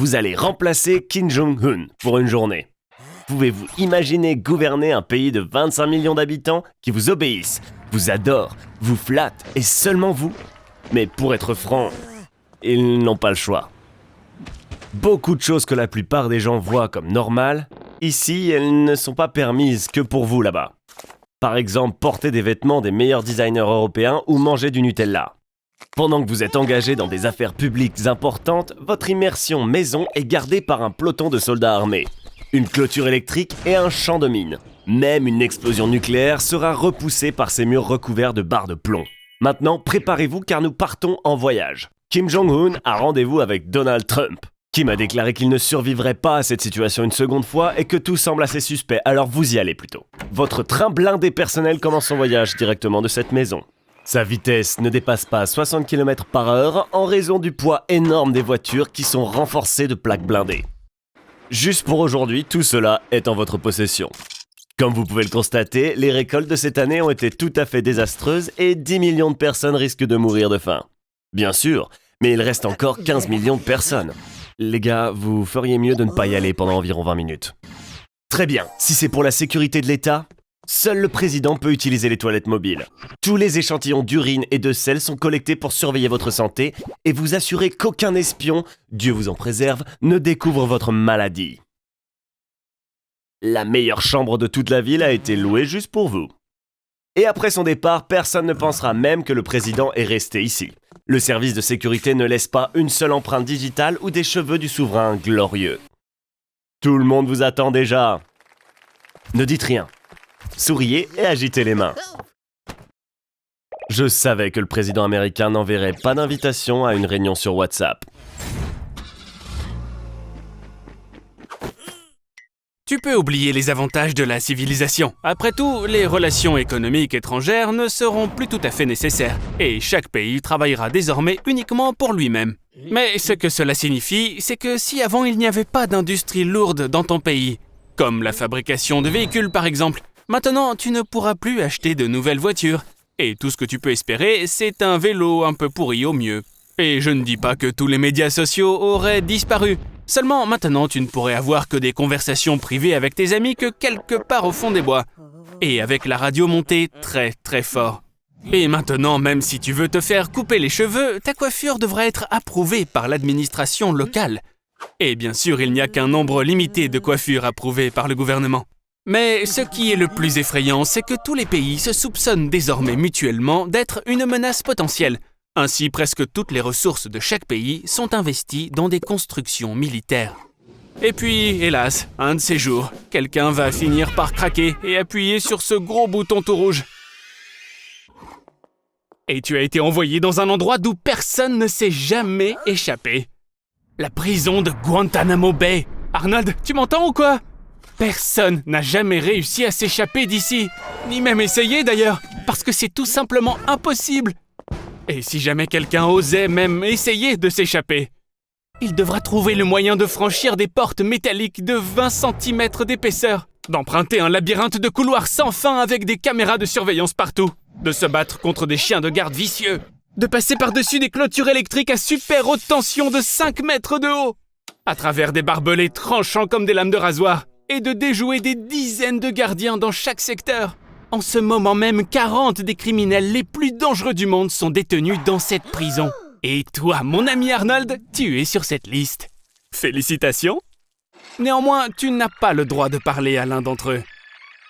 Vous allez remplacer Kim Jong-un pour une journée. Pouvez-vous imaginer gouverner un pays de 25 millions d'habitants qui vous obéissent, vous adorent, vous flattent et seulement vous? Mais pour être franc, ils n'ont pas le choix. Beaucoup de choses que la plupart des gens voient comme normales, ici, elles ne sont pas permises que pour vous là-bas. Par exemple, porter des vêtements des meilleurs designers européens ou manger du Nutella. Pendant que vous êtes engagé dans des affaires publiques importantes, votre immersion maison est gardée par un peloton de soldats armés, une clôture électrique et un champ de mines. Même une explosion nucléaire sera repoussée par ces murs recouverts de barres de plomb. Maintenant, préparez-vous car nous partons en voyage. Kim Jong-un a rendez-vous avec Donald Trump. Kim a déclaré qu'il ne survivrait pas à cette situation une seconde fois et que tout semble assez suspect, alors vous y allez plutôt. Votre train blindé personnel commence son voyage directement de cette maison. Sa vitesse ne dépasse pas 60 km/h en raison du poids énorme des voitures qui sont renforcées de plaques blindées. Juste pour aujourd'hui, tout cela est en votre possession. Comme vous pouvez le constater, les récoltes de cette année ont été tout à fait désastreuses et 10 millions de personnes risquent de mourir de faim. Bien sûr, mais il reste encore 15 millions de personnes. Les gars, vous feriez mieux de ne pas y aller pendant environ 20 minutes. Très bien, si c'est pour la sécurité de l'État, seul le président peut utiliser les toilettes mobiles. Tous les échantillons d'urine et de sel sont collectés pour surveiller votre santé et vous assurer qu'aucun espion, Dieu vous en préserve, ne découvre votre maladie. La meilleure chambre de toute la ville a été louée juste pour vous. Et après son départ, personne ne pensera même que le président est resté ici. Le service de sécurité ne laisse pas une seule empreinte digitale ou des cheveux du souverain glorieux. Tout le monde vous attend déjà. Ne dites rien. Souriez et agitez les mains. Je savais que le président américain n'enverrait pas d'invitation à une réunion sur WhatsApp. Tu peux oublier les avantages de la civilisation. Après tout, les relations économiques étrangères ne seront plus tout à fait nécessaires, et chaque pays travaillera désormais uniquement pour lui-même. Mais ce que cela signifie, c'est que si avant il n'y avait pas d'industrie lourde dans ton pays, comme la fabrication de véhicules par exemple, maintenant tu ne pourras plus acheter de nouvelles voitures, et tout ce que tu peux espérer, c'est un vélo un peu pourri au mieux. Et je ne dis pas que tous les médias sociaux auraient disparu. Seulement, maintenant, tu ne pourrais avoir que des conversations privées avec tes amis que quelque part au fond des bois. Et avec la radio montée très très fort. Et maintenant, même si tu veux te faire couper les cheveux, ta coiffure devrait être approuvée par l'administration locale. Et bien sûr, il n'y a qu'un nombre limité de coiffures approuvées par le gouvernement. Mais ce qui est le plus effrayant, c'est que tous les pays se soupçonnent désormais mutuellement d'être une menace potentielle. Ainsi, presque toutes les ressources de chaque pays sont investies dans des constructions militaires. Et puis, hélas, un de ces jours, quelqu'un va finir par craquer et appuyer sur ce gros bouton tout rouge. Et tu as été envoyé dans un endroit d'où personne ne s'est jamais échappé. La prison de Guantanamo Bay. Arnold, tu m'entends ou quoi? Personne n'a jamais réussi à s'échapper d'ici. Ni même essayé d'ailleurs, parce que c'est tout simplement impossible. Et si jamais quelqu'un osait même essayer de s'échapper, il devra trouver le moyen de franchir des portes métalliques de 20 cm d'épaisseur, d'emprunter un labyrinthe de couloirs sans fin avec des caméras de surveillance partout, de se battre contre des chiens de garde vicieux, de passer par-dessus des clôtures électriques à super haute tension de 5 mètres de haut, à travers des barbelés tranchants comme des lames de rasoir, et de déjouer des dizaines de gardiens dans chaque secteur. En ce moment même, 40 des criminels les plus dangereux du monde sont détenus dans cette prison. Et toi, mon ami Arnold, tu es sur cette liste. Félicitations! Néanmoins, tu n'as pas le droit de parler à l'un d'entre eux.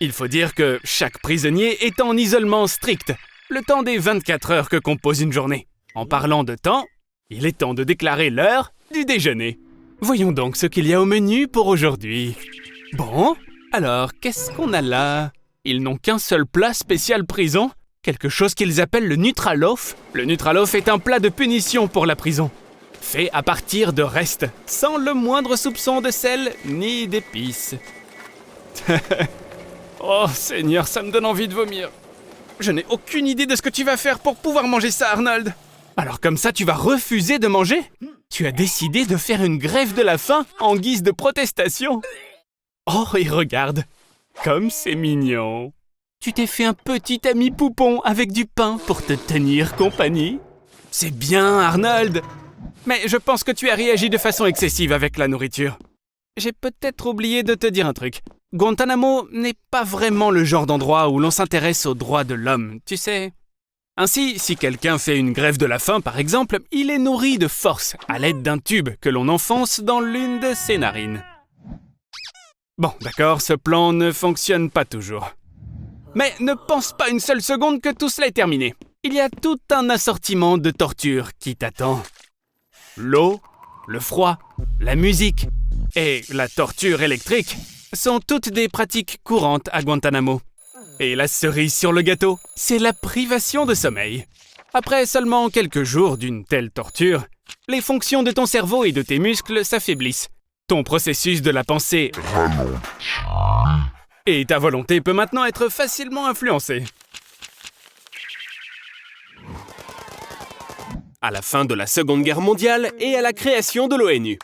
Il faut dire que chaque prisonnier est en isolement strict, le temps des 24 heures que compose une journée. En parlant de temps, il est temps de déclarer l'heure du déjeuner. Voyons donc ce qu'il y a au menu pour aujourd'hui. Bon, alors, qu'est-ce qu'on a là? Ils n'ont qu'un seul plat spécial prison, quelque chose qu'ils appellent le Nutraloaf. Le Nutraloaf est un plat de punition pour la prison, fait à partir de restes, sans le moindre soupçon de sel ni d'épices. Oh Seigneur, ça me donne envie de vomir. Je n'ai aucune idée de ce que tu vas faire pour pouvoir manger ça, Arnold. Alors comme ça, tu vas refuser de manger? Tu as décidé de faire une grève de la faim en guise de protestation. Oh, et regarde, comme c'est mignon. Tu t'es fait un petit ami poupon avec du pain pour te tenir compagnie. C'est bien, Arnold. Mais je pense que tu as réagi de façon excessive avec la nourriture. J'ai peut-être oublié de te dire un truc. Guantanamo n'est pas vraiment le genre d'endroit où l'on s'intéresse aux droits de l'homme, tu sais. Ainsi, si quelqu'un fait une grève de la faim, par exemple, il est nourri de force à l'aide d'un tube que l'on enfonce dans l'une de ses narines. Bon, d'accord, ce plan ne fonctionne pas toujours. Mais ne pense pas une seule seconde que tout cela est terminé. Il y a tout un assortiment de tortures qui t'attend. L'eau, le froid, la musique et la torture électrique sont toutes des pratiques courantes à Guantanamo. Et la cerise sur le gâteau, c'est la privation de sommeil. Après seulement quelques jours d'une telle torture, les fonctions de ton cerveau et de tes muscles s'affaiblissent. Ton processus de la pensée ralentit. Et ta volonté peut maintenant être facilement influencée. À la fin de la Seconde Guerre mondiale et à la création de l'ONU,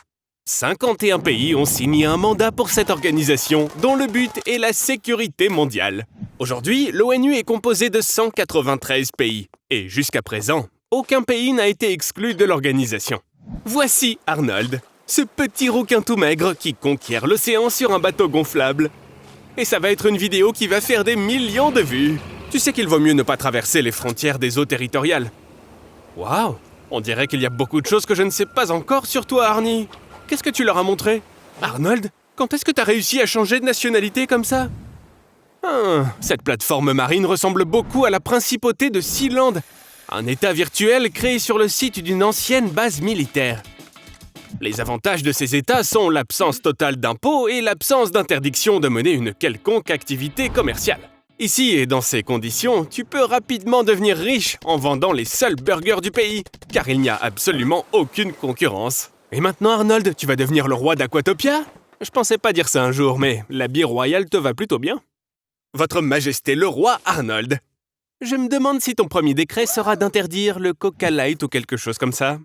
51 pays ont signé un mandat pour cette organisation dont le but est la sécurité mondiale. Aujourd'hui, l'ONU est composée de 193 pays. Et jusqu'à présent, aucun pays n'a été exclu de l'organisation. Voici Arnold, ce petit rouquin tout maigre qui conquiert l'océan sur un bateau gonflable. Et ça va être une vidéo qui va faire des millions de vues. Tu sais qu'il vaut mieux ne pas traverser les frontières des eaux territoriales. Waouh, on dirait qu'il y a beaucoup de choses que je ne sais pas encore sur toi, Arnie. Qu'est-ce que tu leur as montré? Arnold, quand est-ce que tu as réussi à changer de nationalité comme ça? Cette plateforme marine ressemble beaucoup à la principauté de Sealand, un état virtuel créé sur le site d'une ancienne base militaire. Les avantages de ces états sont l'absence totale d'impôts et l'absence d'interdiction de mener une quelconque activité commerciale. Ici et dans ces conditions, tu peux rapidement devenir riche en vendant les seuls burgers du pays, car il n'y a absolument aucune concurrence. Et maintenant, Arnold, tu vas devenir le roi d'Aquatopia? Je pensais pas dire ça un jour, mais l'habit royal te va plutôt bien. Votre Majesté le roi Arnold. Je me demande si ton premier décret sera d'interdire le Coca Light ou quelque chose comme ça.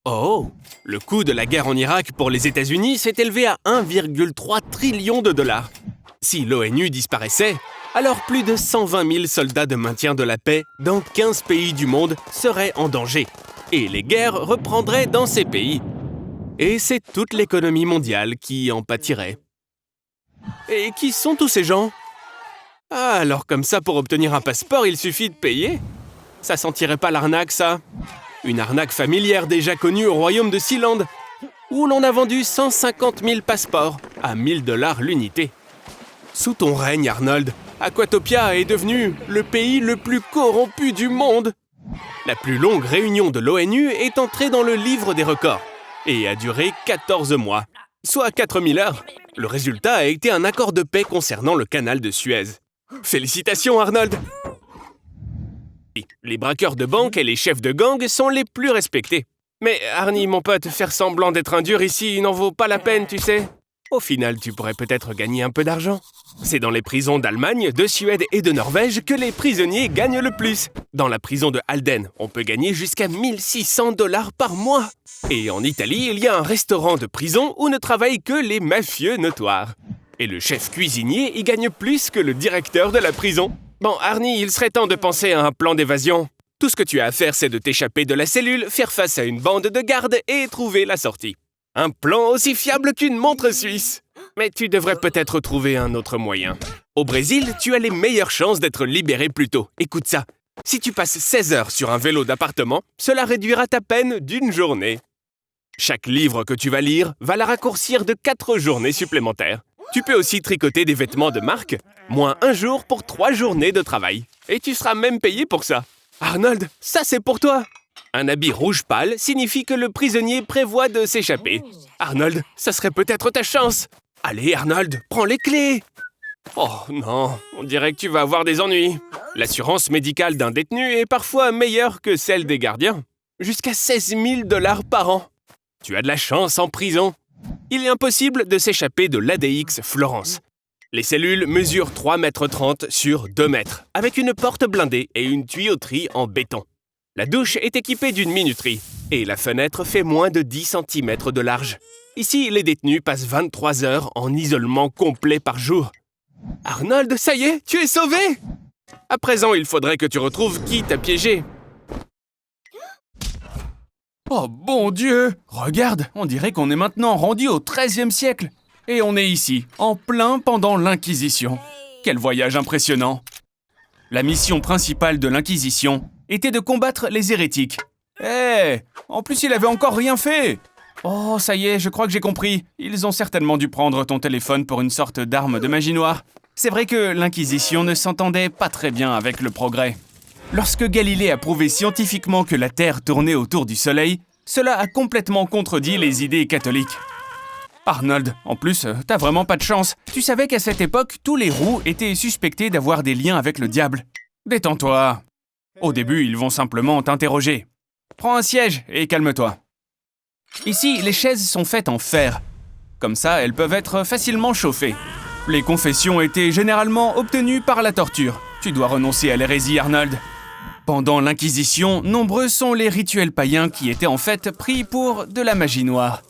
Oh, le coût de la guerre en Irak pour les États-Unis s'est élevé à 1,3 trillion de dollars. Si l'ONU disparaissait, alors plus de 120 000 soldats de maintien de la paix dans 15 pays du monde seraient en danger. Et les guerres reprendraient dans ces pays. Et c'est toute l'économie mondiale qui en pâtirait. Et qui sont tous ces gens? Ah, alors comme ça, pour obtenir un passeport, il suffit de payer? Ça sentirait pas l'arnaque, ça? Une arnaque familière déjà connue au royaume de Sealand, où l'on a vendu 150 000 passeports à 1 000 $ l'unité. Sous ton règne, Arnold, Aquatopia est devenu le pays le plus corrompu du monde. La plus longue réunion de l'ONU est entrée dans le livre des records et a duré 14 mois, soit 4000 heures. Le résultat a été un accord de paix concernant le canal de Suez. Félicitations, Arnold! Les braqueurs de banque et les chefs de gang sont les plus respectés. Mais Arnie, mon pote, faire semblant d'être un dur ici n'en vaut pas la peine, tu sais. Au final, tu pourrais peut-être gagner un peu d'argent. C'est dans les prisons d'Allemagne, de Suède et de Norvège que les prisonniers gagnent le plus. Dans la prison de Halden, on peut gagner jusqu'à 1 600 $ par mois. Et en Italie, il y a un restaurant de prison où ne travaillent que les mafieux notoires. Et le chef cuisinier y gagne plus que le directeur de la prison. Bon, Arnie, il serait temps de penser à un plan d'évasion. Tout ce que tu as à faire, c'est de t'échapper de la cellule, faire face à une bande de gardes et trouver la sortie. Un plan aussi fiable qu'une montre suisse. Mais tu devrais peut-être trouver un autre moyen. Au Brésil, tu as les meilleures chances d'être libéré plus tôt. Écoute ça. Si tu passes 16 heures sur un vélo d'appartement, cela réduira ta peine d'1 journée. Chaque livre que tu vas lire va la raccourcir de 4 journées supplémentaires. Tu peux aussi tricoter des vêtements de marque, moins 1 jour pour 3 journées de travail. Et tu seras même payé pour ça. Arnold, ça c'est pour toi! Un habit rouge pâle signifie que le prisonnier prévoit de s'échapper. Arnold, ça serait peut-être ta chance. Allez, Arnold, prends les clés. Oh non, on dirait que tu vas avoir des ennuis. L'assurance médicale d'un détenu est parfois meilleure que celle des gardiens. Jusqu'à 16 000 $ par an. Tu as de la chance en prison. Il est impossible de s'échapper de l'ADX Florence. Les cellules mesurent 3,30 m sur 2 mètres, avec une porte blindée et une tuyauterie en béton. La douche est équipée d'une minuterie, et la fenêtre fait moins de 10 cm de large. Ici, les détenus passent 23 heures en isolement complet par jour. Arnold, ça y est, tu es sauvé! À présent, il faudrait que tu retrouves qui t'a piégé. Oh bon Dieu! Regarde, on dirait qu'on est maintenant rendu au XIIIe siècle. Et on est ici, en plein pendant l'Inquisition. Quel voyage impressionnant! La mission principale de l'Inquisition était de combattre les hérétiques. En plus il avait encore rien fait! Oh, ça y est, je crois que j'ai compris. Ils ont certainement dû prendre ton téléphone pour une sorte d'arme de magie noire. C'est vrai que l'Inquisition ne s'entendait pas très bien avec le progrès. Lorsque Galilée a prouvé scientifiquement que la Terre tournait autour du Soleil, cela a complètement contredit les idées catholiques. Arnold, en plus, t'as vraiment pas de chance. Tu savais qu'à cette époque, tous les roux étaient suspectés d'avoir des liens avec le diable. Détends-toi. Au début, ils vont simplement t'interroger. Prends un siège et calme-toi. Ici, les chaises sont faites en fer. Comme ça, elles peuvent être facilement chauffées. Les confessions étaient généralement obtenues par la torture. Tu dois renoncer à l'hérésie, Arnold. Pendant l'Inquisition, nombreux sont les rituels païens qui étaient en fait pris pour de la magie noire.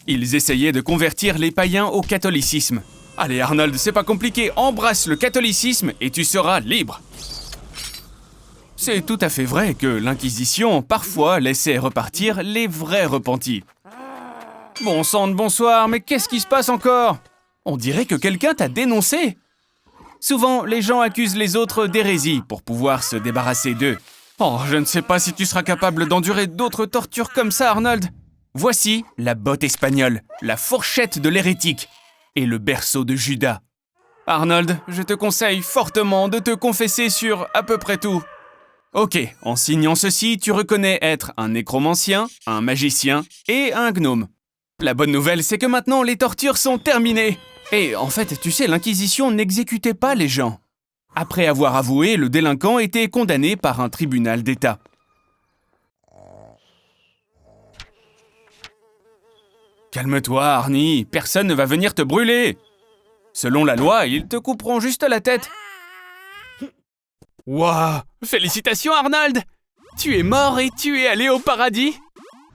Ils essayaient de convertir les païens au catholicisme. Allez Arnold, c'est pas compliqué, embrasse le catholicisme et tu seras libre. C'est tout à fait vrai que l'Inquisition, parfois, laissait repartir les vrais repentis. Bon sang de bonsoir, mais qu'est-ce qui se passe encore? On dirait que quelqu'un t'a dénoncé. Souvent, les gens accusent les autres d'hérésie pour pouvoir se débarrasser d'eux. Oh, je ne sais pas si tu seras capable d'endurer d'autres tortures comme ça, Arnold. Voici la botte espagnole, la fourchette de l'hérétique et le berceau de Judas. Arnold, je te conseille fortement de te confesser sur à peu près tout. Ok, en signant ceci, tu reconnais être un nécromancien, un magicien et un gnome. La bonne nouvelle, c'est que maintenant les tortures sont terminées. Et en fait, tu sais, l'Inquisition n'exécutait pas les gens. Après avoir avoué, le délinquant était condamné par un tribunal d'État. Calme-toi, Arnie, personne ne va venir te brûler. Selon la loi, ils te couperont juste la tête. Wouah! Félicitations, Arnold! Tu es mort et tu es allé au paradis?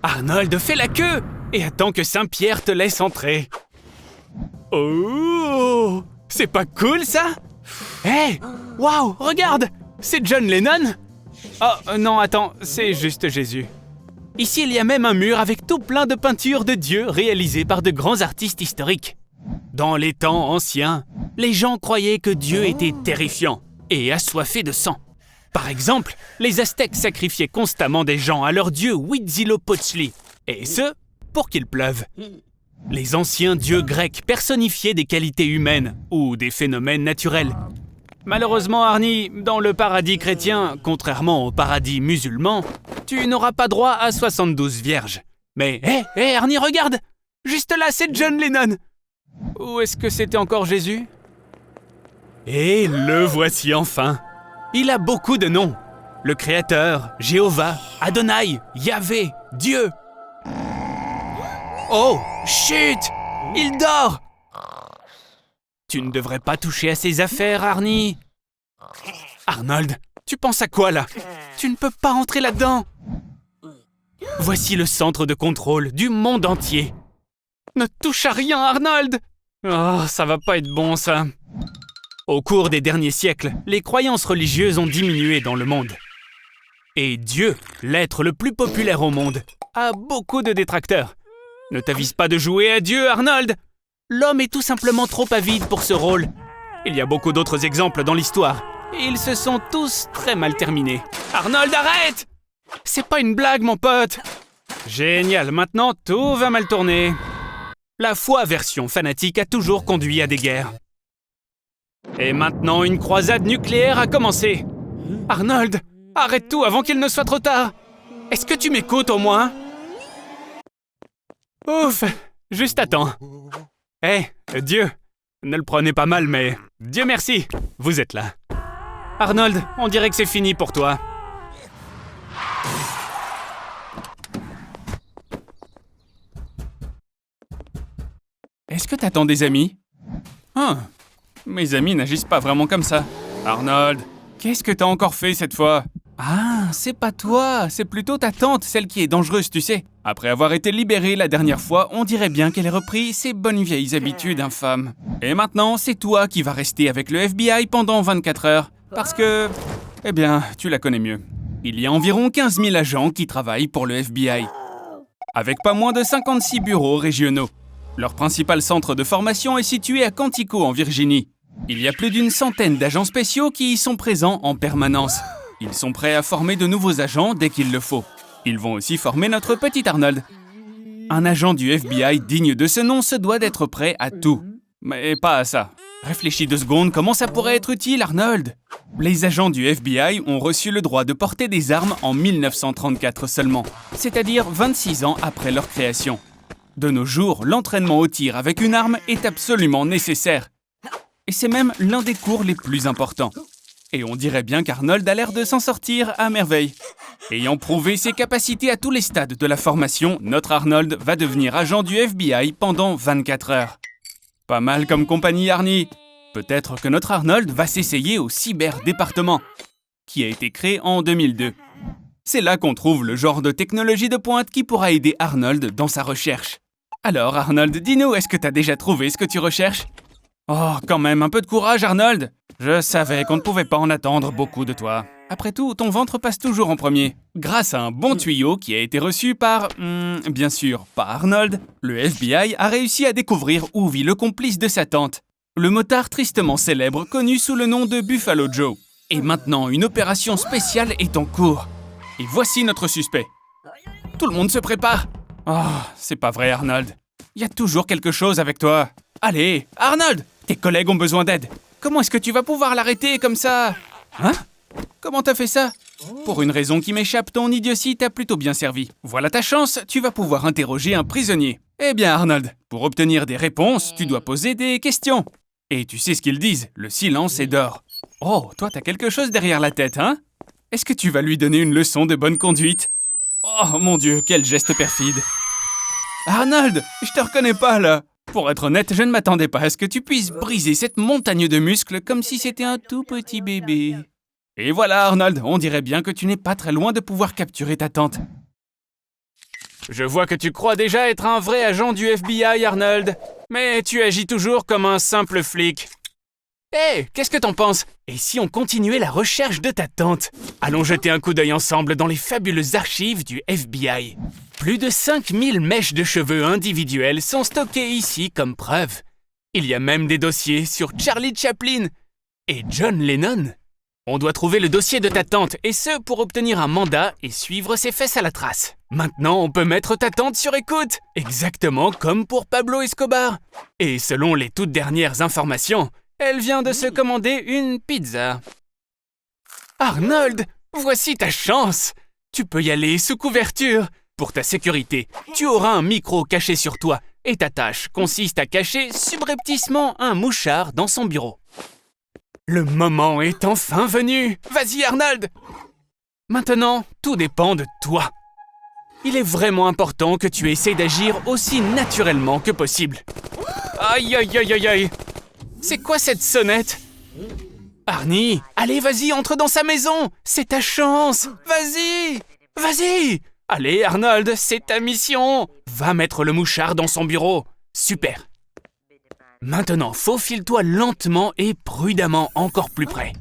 Arnold, fais la queue et attends que Saint-Pierre te laisse entrer. Oh! C'est pas cool, ça? Hé! Waouh! Regarde! C'est John Lennon? Oh, non, attends, c'est juste Jésus. Ici, il y a même un mur avec tout plein de peintures de Dieu réalisées par de grands artistes historiques. Dans les temps anciens, les gens croyaient que Dieu était terrifiant et assoiffé de sang. Par exemple, les Aztèques sacrifiaient constamment des gens à leur dieu Huitzilopochtli, et ce, pour qu'il pleuve. Les anciens dieux grecs personnifiaient des qualités humaines ou des phénomènes naturels. Malheureusement, Arnie, dans le paradis chrétien, contrairement au paradis musulman, tu n'auras pas droit à 72 vierges. Mais, hé, Arnie, regarde! Juste là, c'est John Lennon! Ou est-ce que c'était encore Jésus? Et le voici enfin! Il a beaucoup de noms. Le Créateur, Jéhovah, Adonai, Yahvé, Dieu. Oh, chut! Il dort! Tu ne devrais pas toucher à ses affaires, Arnie. Arnold, tu penses à quoi là? Tu ne peux pas entrer là-dedans. Voici le centre de contrôle du monde entier. Ne touche à rien, Arnold! Oh, ça va pas être bon, ça. Au cours des derniers siècles, les croyances religieuses ont diminué dans le monde. Et Dieu, l'être le plus populaire au monde, a beaucoup de détracteurs. Ne t'avise pas de jouer à Dieu, Arnold! L'homme est tout simplement trop avide pour ce rôle. Il y a beaucoup d'autres exemples dans l'histoire, et ils se sont tous très mal terminés. Arnold, arrête! C'est pas une blague, mon pote! Génial, maintenant tout va mal tourner. La foi version fanatique a toujours conduit à des guerres. Et maintenant, une croisade nucléaire a commencé. Arnold, arrête tout avant qu'il ne soit trop tard. Est-ce que tu m'écoutes au moins? Ouf, juste attends. Hé, Dieu, ne le prenez pas mal, mais Dieu merci, vous êtes là. Arnold, on dirait que c'est fini pour toi. Est-ce que t'attends des amis? Mes amis n'agissent pas vraiment comme ça. Arnold, qu'est-ce que t'as encore fait cette fois? Ah, c'est pas toi, c'est plutôt ta tante, celle qui est dangereuse, tu sais. Après avoir été libérée la dernière fois, on dirait bien qu'elle ait repris ses bonnes vieilles habitudes infâmes. Et maintenant, c'est toi qui vas rester avec le FBI pendant 24 heures. Parce que... Eh bien, tu la connais mieux. Il y a environ 15 000 agents qui travaillent pour le FBI. avec pas moins de 56 bureaux régionaux. Leur principal centre de formation est situé à Quantico, en Virginie. Il y a plus d'une centaine d'agents spéciaux qui y sont présents en permanence. Ils sont prêts à former de nouveaux agents dès qu'il le faut. Ils vont aussi former notre petit Arnold. Un agent du FBI digne de ce nom se doit d'être prêt à tout. Mais pas à ça. Réfléchis 2 secondes, comment ça pourrait être utile, Arnold? Les agents du FBI ont reçu le droit de porter des armes en 1934 seulement, c'est-à-dire 26 ans après leur création. De nos jours, l'entraînement au tir avec une arme est absolument nécessaire. Et c'est même l'un des cours les plus importants. Et on dirait bien qu'Arnold a l'air de s'en sortir à merveille. Ayant prouvé ses capacités à tous les stades de la formation, notre Arnold va devenir agent du FBI pendant 24 heures. Pas mal comme compagnie, Arnie. Peut-être que notre Arnold va s'essayer au cyberdépartement, qui a été créé en 2002. C'est là qu'on trouve le genre de technologie de pointe qui pourra aider Arnold dans sa recherche. Alors, Arnold, dis-nous, est-ce que t'as déjà trouvé ce que tu recherches? Oh, quand même, un peu de courage, Arnold! Je savais qu'on ne pouvait pas en attendre beaucoup de toi. Après tout, ton ventre passe toujours en premier. Grâce à un bon tuyau qui a été reçu par... bien sûr, pas Arnold, le FBI a réussi à découvrir où vit le complice de sa tante, le motard tristement célèbre connu sous le nom de Buffalo Joe. Et maintenant, une opération spéciale est en cours. Et voici notre suspect. Tout le monde se prépare. Oh, c'est pas vrai, Arnold. Il y a toujours quelque chose avec toi. Allez, Arnold, tes collègues ont besoin d'aide. Comment est-ce que tu vas pouvoir l'arrêter comme ça? Hein? Comment t'as fait ça? Pour une raison qui m'échappe, ton idiotie t'a plutôt bien servi. Voilà ta chance, tu vas pouvoir interroger un prisonnier. Eh bien, Arnold, pour obtenir des réponses, tu dois poser des questions. Et tu sais ce qu'ils disent, le silence est d'or. Oh, toi t'as quelque chose derrière la tête, hein? Est-ce que tu vas lui donner une leçon de bonne conduite? Oh mon Dieu, quel geste perfide. Arnold, je te reconnais pas là. Pour être honnête, je ne m'attendais pas à ce que tu puisses briser cette montagne de muscles comme si c'était un tout petit bébé. Et voilà, Arnold, on dirait bien que tu n'es pas très loin de pouvoir capturer ta tante. Je vois que tu crois déjà être un vrai agent du FBI, Arnold. Mais tu agis toujours comme un simple flic. Hé, qu'est-ce que t'en penses? Et si on continuait la recherche de ta tante? Allons jeter un coup d'œil ensemble dans les fabuleuses archives du FBI. Plus de 5000 mèches de cheveux individuelles sont stockées ici comme preuve. Il y a même des dossiers sur Charlie Chaplin et John Lennon. On doit trouver le dossier de ta tante, et ce pour obtenir un mandat et suivre ses fesses à la trace. Maintenant, on peut mettre ta tante sur écoute, exactement comme pour Pablo Escobar. Et selon les toutes dernières informations, elle vient de se commander une pizza. Arnold, voici ta chance. Tu peux y aller sous couverture. Pour ta sécurité, tu auras un micro caché sur toi, et ta tâche consiste à cacher subrepticement un mouchard dans son bureau. Le moment est enfin venu. Vas-y, Arnold. Maintenant, tout dépend de toi. Il est vraiment important que tu essaies d'agir aussi naturellement que possible. Aïe, aïe, aïe, aïe, aïe. C'est quoi cette sonnette? Arnie, allez, vas-y, entre dans sa maison. C'est ta chance. Vas-y. Vas-y. Allez, Arnold, c'est ta mission. Va mettre le mouchard dans son bureau. Super. Maintenant, faufile-toi lentement et prudemment encore plus près.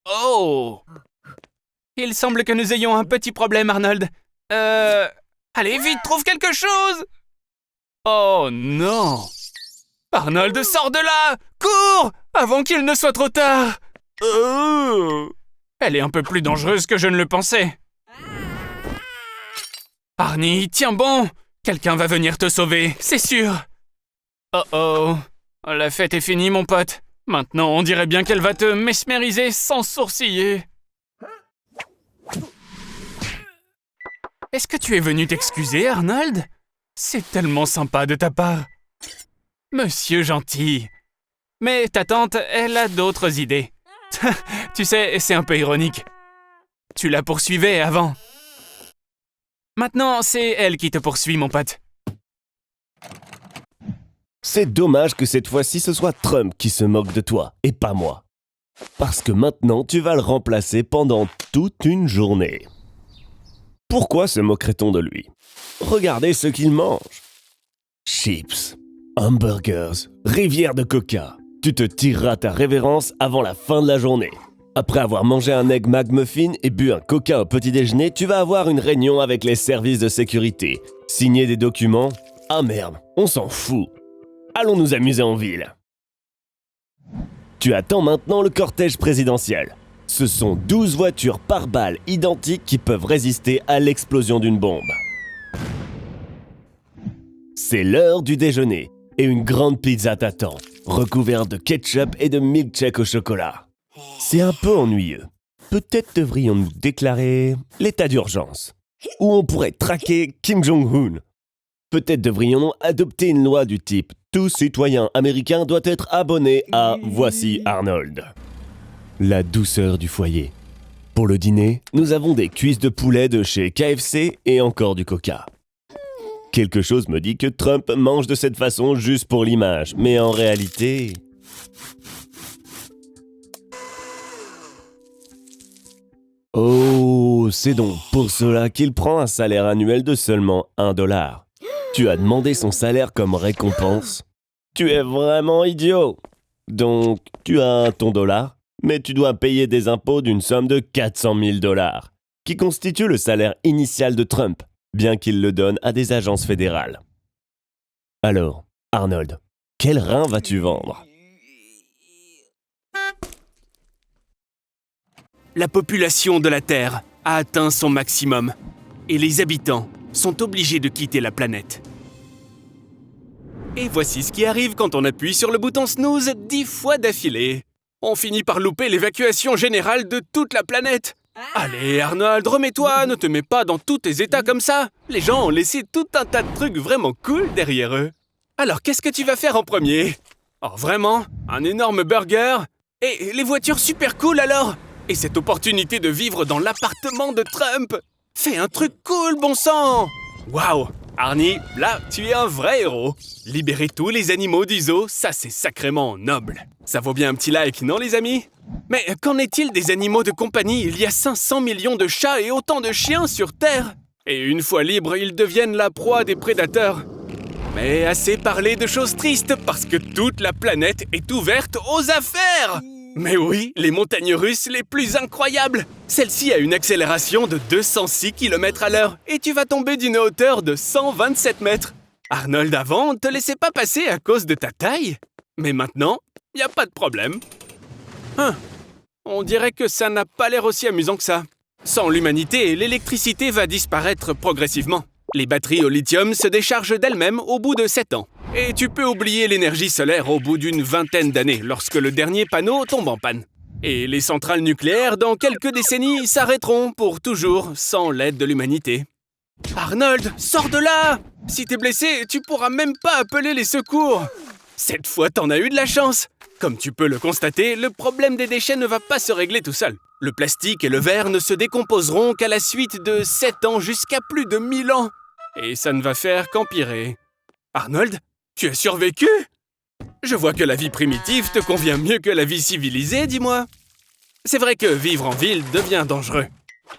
Oh! Il semble que nous ayons un petit problème, Arnold. Allez, vite, trouve quelque chose! Oh non! Arnold, sors de là! Cours! Avant qu'il ne soit trop tard! Elle est un peu plus dangereuse que je ne le pensais. Arnie, tiens bon! Quelqu'un va venir te sauver, c'est sûr! Oh oh! La fête est finie, mon pote. Maintenant, on dirait bien qu'elle va te mesmériser sans sourciller. Est-ce que tu es venu t'excuser, Arnold? C'est tellement sympa de ta part. Monsieur gentil. Mais ta tante, elle a d'autres idées. Tu sais, c'est un peu ironique. Tu la poursuivais avant. Maintenant, c'est elle qui te poursuit, mon pote. C'est dommage que cette fois-ci ce soit Trump qui se moque de toi, et pas moi. Parce que maintenant tu vas le remplacer pendant toute une journée. Pourquoi se moquerait-on de lui? Regardez ce qu'il mange. Chips, hamburgers, rivière de coca. Tu te tireras ta révérence avant la fin de la journée. Après avoir mangé un Egg McMuffin et bu un coca au petit déjeuner, tu vas avoir une réunion avec les services de sécurité. Signer des documents. Ah merde, on s'en fout. Allons nous amuser en ville. Tu attends maintenant le cortège présidentiel. Ce sont 12 voitures par balle identiques qui peuvent résister à l'explosion d'une bombe. C'est l'heure du déjeuner et une grande pizza t'attend, recouverte de ketchup et de milkshake au chocolat. C'est un peu ennuyeux. Peut-être devrions-nous déclarer l'état d'urgence. Ou on pourrait traquer Kim Jong-un. Peut-être devrions-nous adopter une loi du type « Tout citoyen américain doit être abonné à Voici Arnold ». La douceur du foyer. Pour le dîner, nous avons des cuisses de poulet de chez KFC et encore du coca. Quelque chose me dit que Trump mange de cette façon juste pour l'image, mais en réalité... Oh, c'est donc pour cela qu'il prend un salaire annuel de seulement $1. Tu as demandé son salaire comme récompense. Tu es vraiment idiot. Donc, tu as ton dollar, mais tu dois payer des impôts d'une somme de $400 000, qui constitue le salaire initial de Trump, bien qu'il le donne à des agences fédérales. Alors, Arnold, quel rein vas-tu vendre ? La population de la Terre a atteint son maximum et les habitants sont obligés de quitter la planète. Et voici ce qui arrive quand on appuie sur le bouton snooze 10 fois d'affilée. On finit par louper l'évacuation générale de toute la planète. Allez Arnold, remets-toi, ne te mets pas dans tous tes états comme ça. Les gens ont laissé tout un tas de trucs vraiment cool derrière eux. Alors qu'est-ce que tu vas faire en premier ? Oh vraiment ? Un énorme burger ? Et les voitures super cool alors ? Et cette opportunité de vivre dans l'appartement de Trump. Fais un truc cool, bon sang. Waouh, Arnie, là, tu es un vrai héros. Libérer tous les animaux du zoo, ça c'est sacrément noble. Ça vaut bien un petit like, non les amis ? Mais qu'en est-il des animaux de compagnie ? Il y a 500 millions de chats et autant de chiens sur Terre. Et une fois libres, ils deviennent la proie des prédateurs. Mais assez parlé de choses tristes parce que toute la planète est ouverte aux affaires. Mais oui, les montagnes russes les plus incroyables. Celle-ci a une accélération de 206 km/h et tu vas tomber d'une hauteur de 127 mètres. Arnold, avant, on ne te laissait pas passer à cause de ta taille. Mais maintenant, il n'y a pas de problème. On dirait que ça n'a pas l'air aussi amusant que ça. Sans l'humanité, l'électricité va disparaître progressivement. Les batteries au lithium se déchargent d'elles-mêmes au bout de 7 ans. Et tu peux oublier l'énergie solaire au bout d'une vingtaine d'années, lorsque le dernier panneau tombe en panne. Et les centrales nucléaires, dans quelques décennies, s'arrêteront pour toujours, sans l'aide de l'humanité. Arnold, sors de là! Si t'es blessé, tu pourras même pas appeler les secours. Cette fois, t'en as eu de la chance. Comme tu peux le constater, le problème des déchets ne va pas se régler tout seul. Le plastique et le verre ne se décomposeront qu'à la suite de 7 ans jusqu'à plus de 1000 ans. Et ça ne va faire qu'empirer. Arnold, tu as survécu ? Je vois que la vie primitive te convient mieux que la vie civilisée, dis-moi. C'est vrai que vivre en ville devient dangereux.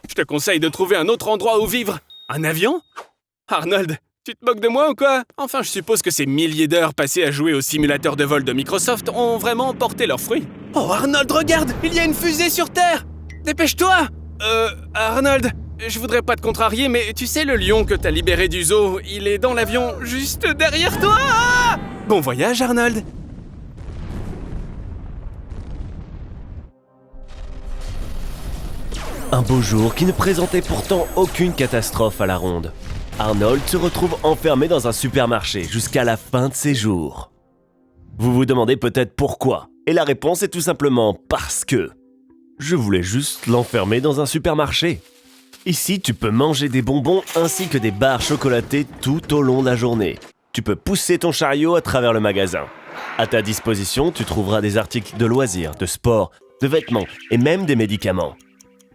Je te conseille de trouver un autre endroit où vivre. Un avion ? Arnold, tu te moques de moi ou quoi ? Enfin, je suppose que ces milliers d'heures passées à jouer au simulateur de vol de Microsoft ont vraiment porté leurs fruits. Oh Arnold, regarde, il y a une fusée sur Terre ! Dépêche-toi ! Arnold, je voudrais pas te contrarier, mais tu sais le lion que t'as libéré du zoo, il est dans l'avion juste derrière toi ! Bon voyage, Arnold ! Un beau jour qui ne présentait pourtant aucune catastrophe à la ronde. Arnold se retrouve enfermé dans un supermarché jusqu'à la fin de ses jours. Vous vous demandez peut-être pourquoi, et la réponse est tout simplement parce que je voulais juste l'enfermer dans un supermarché. Ici, tu peux manger des bonbons ainsi que des barres chocolatées tout au long de la journée. Tu peux pousser ton chariot à travers le magasin. À ta disposition, tu trouveras des articles de loisirs, de sport, de vêtements et même des médicaments.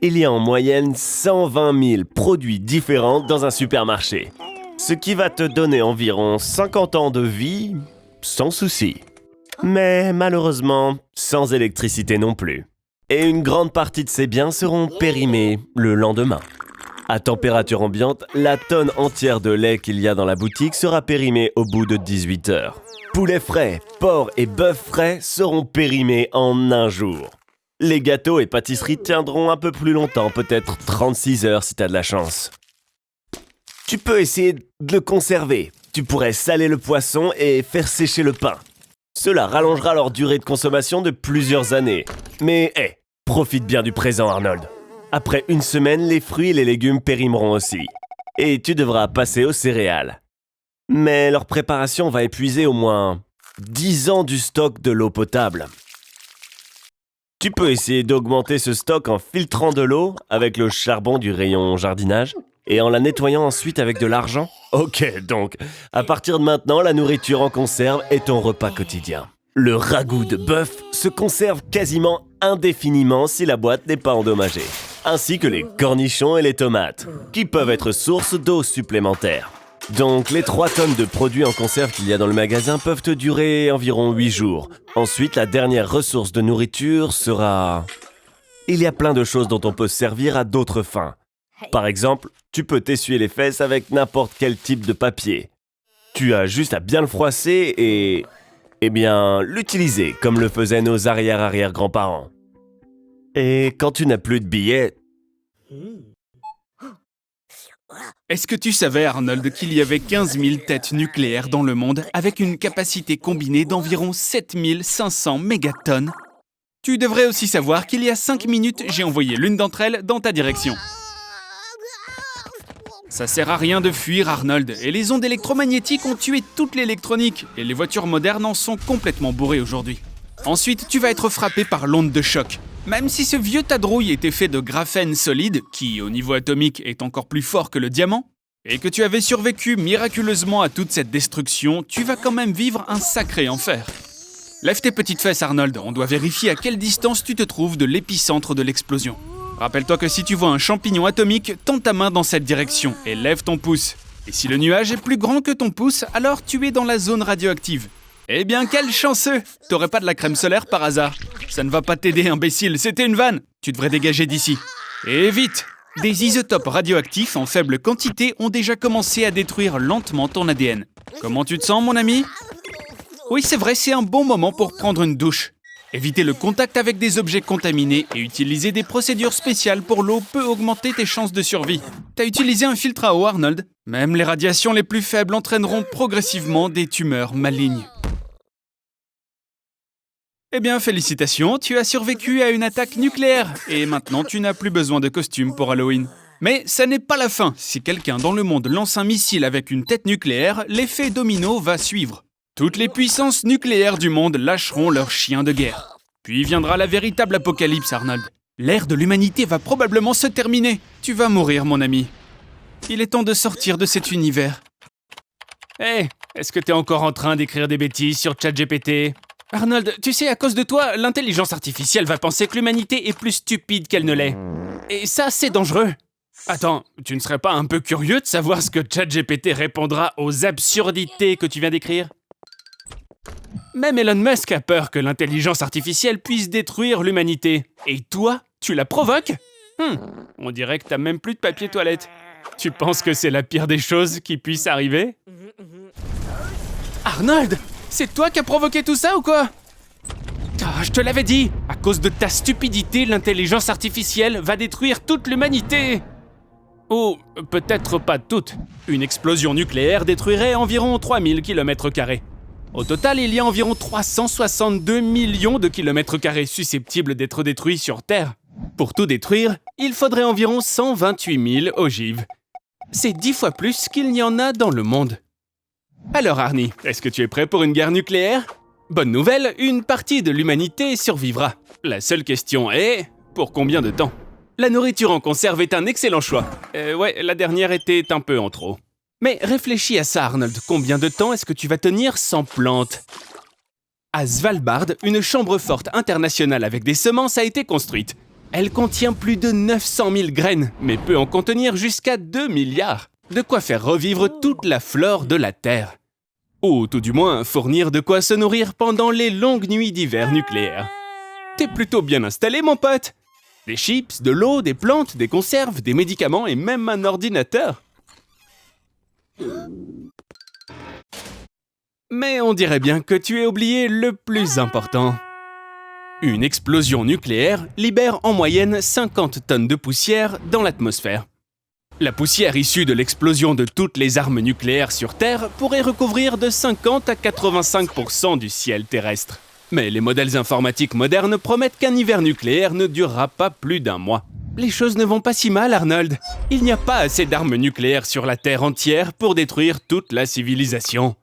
Il y a en moyenne 120 000 produits différents dans un supermarché, ce qui va te donner environ 50 ans de vie sans souci. Mais malheureusement, sans électricité non plus. Et une grande partie de ces biens seront périmés le lendemain. À température ambiante, la tonne entière de lait qu'il y a dans la boutique sera périmée au bout de 18 heures. Poulet frais, porc et bœuf frais seront périmés en un jour. Les gâteaux et pâtisseries tiendront un peu plus longtemps, peut-être 36 heures si t'as de la chance. Tu peux essayer de le conserver. Tu pourrais saler le poisson et faire sécher le pain. Cela rallongera leur durée de consommation de plusieurs années. Mais profite bien du présent, Arnold. Après une semaine, les fruits et les légumes périmeront aussi. Et tu devras passer aux céréales. Mais leur préparation va épuiser au moins 10 ans du stock de l'eau potable. Tu peux essayer d'augmenter ce stock en filtrant de l'eau avec le charbon du rayon jardinage et en la nettoyant ensuite avec de l'argent. Ok, donc, à partir de maintenant, la nourriture en conserve est ton repas quotidien. Le ragoût de bœuf se conserve quasiment indéfiniment si la boîte n'est pas endommagée, ainsi que les cornichons et les tomates, qui peuvent être source d'eau supplémentaire. Donc, les 3 tonnes de produits en conserve qu'il y a dans le magasin peuvent te durer environ 8 jours. Ensuite, la dernière ressource de nourriture sera... Il y a plein de choses dont on peut se servir à d'autres fins. Par exemple, tu peux t'essuyer les fesses avec n'importe quel type de papier. Tu as juste à bien le froisser et... l'utiliser comme le faisaient nos arrière-arrière-grands-parents. Et quand tu n'as plus de billets... Est-ce que tu savais, Arnold, qu'il y avait 15 000 têtes nucléaires dans le monde avec une capacité combinée d'environ 7 500 mégatonnes? Tu devrais aussi savoir qu'il y a 5 minutes, j'ai envoyé l'une d'entre elles dans ta direction. Ça sert à rien de fuir, Arnold, et les ondes électromagnétiques ont tué toute l'électronique, et les voitures modernes en sont complètement bourrées aujourd'hui. Ensuite, tu vas être frappé par l'onde de choc. Même si ce vieux tas de rouille était fait de graphène solide, qui, au niveau atomique, est encore plus fort que le diamant, et que tu avais survécu miraculeusement à toute cette destruction, tu vas quand même vivre un sacré enfer. Lève tes petites fesses, Arnold, on doit vérifier à quelle distance tu te trouves de l'épicentre de l'explosion. Rappelle-toi que si tu vois un champignon atomique, tends ta main dans cette direction et lève ton pouce. Et si le nuage est plus grand que ton pouce, alors tu es dans la zone radioactive. Eh bien, quel chanceux! T'aurais pas de la crème solaire par hasard? Ça ne va pas t'aider, imbécile, c'était une vanne! Tu devrais dégager d'ici. Et vite! Des isotopes radioactifs en faible quantité ont déjà commencé à détruire lentement ton ADN. Comment tu te sens, mon ami? Oui, c'est vrai, c'est un bon moment pour prendre une douche. Éviter le contact avec des objets contaminés et utiliser des procédures spéciales pour l'eau peut augmenter tes chances de survie. T'as utilisé un filtre à eau, Arnold? Même les radiations les plus faibles entraîneront progressivement des tumeurs malignes. Eh bien, félicitations, tu as survécu à une attaque nucléaire et maintenant tu n'as plus besoin de costume pour Halloween. Mais ça n'est pas la fin. Si quelqu'un dans le monde lance un missile avec une tête nucléaire, l'effet domino va suivre. Toutes les puissances nucléaires du monde lâcheront leurs chiens de guerre. Puis viendra la véritable apocalypse, Arnold. L'ère de l'humanité va probablement se terminer. Tu vas mourir, mon ami. Il est temps de sortir de cet univers. Hé, est-ce que t'es encore en train d'écrire des bêtises sur ChatGPT? Arnold, tu sais, à cause de toi, l'intelligence artificielle va penser que l'humanité est plus stupide qu'elle ne l'est. Et ça, c'est dangereux. Attends, tu ne serais pas un peu curieux de savoir ce que ChatGPT répondra aux absurdités que tu viens d'écrire? Même Elon Musk a peur que l'intelligence artificielle puisse détruire l'humanité. Et toi, tu la provoques? On dirait que t'as même plus de papier toilette. Tu penses que c'est la pire des choses qui puisse arriver? Arnold! C'est toi qui as provoqué tout ça ou quoi? Ah, je te l'avais dit! À cause de ta stupidité, l'intelligence artificielle va détruire toute l'humanité! Ou peut-être pas toute. Une explosion nucléaire détruirait environ 3000 km². Au total, il y a environ 362 millions de km² susceptibles d'être détruits sur Terre. Pour tout détruire, il faudrait environ 128 000 ogives. C'est 10 fois plus qu'il n'y en a dans le monde. Alors Arnie, est-ce que tu es prêt pour une guerre nucléaire? Bonne nouvelle, une partie de l'humanité survivra. La seule question est, pour combien de temps? La nourriture en conserve est un excellent choix. Ouais, la dernière était un peu en trop. Mais réfléchis à ça, Arnold. Combien de temps est-ce que tu vas tenir sans plantes? À Svalbard, une chambre forte internationale avec des semences a été construite. Elle contient plus de 900 000 graines, mais peut en contenir jusqu'à 2 milliards. De quoi faire revivre toute la flore de la Terre. Ou tout du moins, fournir de quoi se nourrir pendant les longues nuits d'hiver nucléaires. T'es plutôt bien installé, mon pote. Des chips, de l'eau, des plantes, des conserves, des médicaments et même un ordinateur. Mais on dirait bien que tu as oublié le plus important. Une explosion nucléaire libère en moyenne 50 tonnes de poussière dans l'atmosphère. La poussière issue de l'explosion de toutes les armes nucléaires sur Terre pourrait recouvrir de 50 à 85% du ciel terrestre. Mais les modèles informatiques modernes promettent qu'un hiver nucléaire ne durera pas plus d'1 mois. Les choses ne vont pas si mal, Arnold. Il n'y a pas assez d'armes nucléaires sur la Terre entière pour détruire toute la civilisation.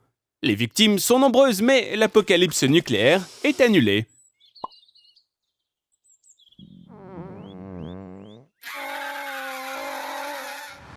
Les victimes sont nombreuses, mais l'apocalypse nucléaire est annulée.